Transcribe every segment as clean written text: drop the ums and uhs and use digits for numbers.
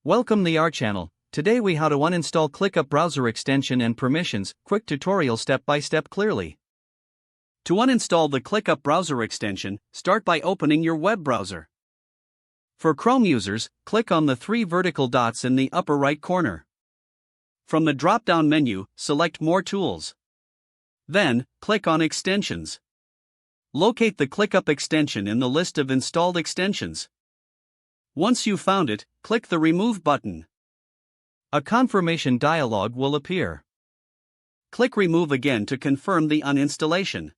Welcome to our channel. Today we how to uninstall ClickUp browser extension and permissions, quick tutorial step by step clearly. To uninstall the ClickUp browser extension, start by opening your web browser. For Chrome users, click on the three vertical dots in the upper right corner. From the drop-down menu, select More Tools. Then, click on Extensions. Locate the ClickUp extension in the list of installed extensions. Once you've found it, click the Remove button. A confirmation dialog will appear. Click Remove again to confirm the uninstallation.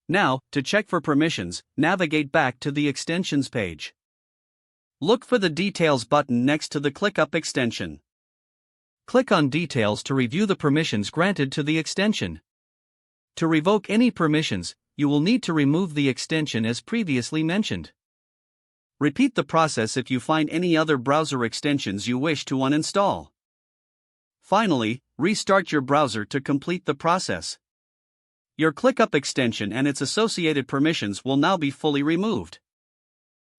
Now, to check for permissions, navigate back to the Extensions page. Look for the Details button next to the ClickUp extension. Click on Details to review the permissions granted to the extension. To revoke any permissions, you will need to remove the extension as previously mentioned. Repeat the process if you find any other browser extensions you wish to uninstall. Finally, restart your browser to complete the process. Your ClickUp extension and its associated permissions will now be fully removed.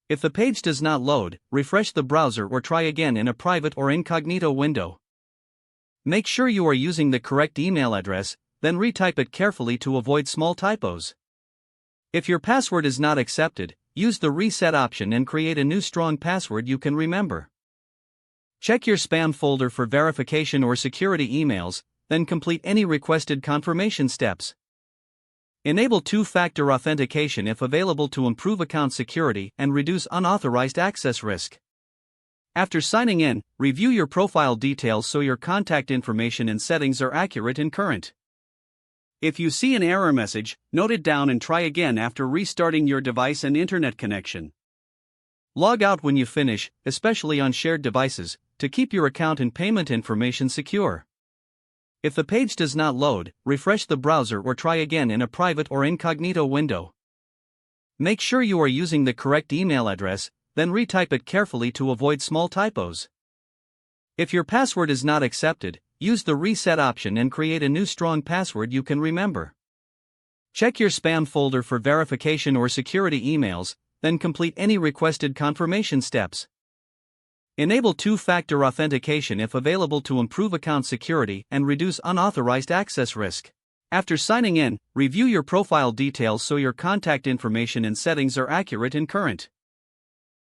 If the page does not load, refresh the browser or try again in a private or incognito window. Make sure you are using the correct email address, then retype it carefully to avoid small typos. If your password is not accepted, use the reset option and create a new strong password you can remember. Check your spam folder for verification or security emails, then complete any requested confirmation steps. Enable two-factor authentication if available to improve account security and reduce unauthorized access risk. After signing in, review your profile details so your contact information and settings are accurate and current. If you see an error message, note it down and try again after restarting your device and internet connection. Log out when you finish, especially on shared devices, to keep your account and payment information secure. If the page does not load, refresh the browser or try again in a private or incognito window. Make sure you are using the correct email address, then retype it carefully to avoid small typos. If your password is not accepted, use the reset option and create a new strong password you can remember. Check your spam folder for verification or security emails, then complete any requested confirmation steps. Enable two-factor authentication if available to improve account security and reduce unauthorized access risk. After signing in, review your profile details so your contact information and settings are accurate and current.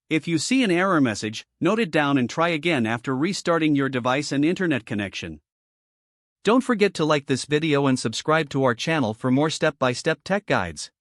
If you see an error message, note it down and try again after restarting your device and internet connection. Don't forget to like this video and subscribe to our channel for more step-by-step tech guides.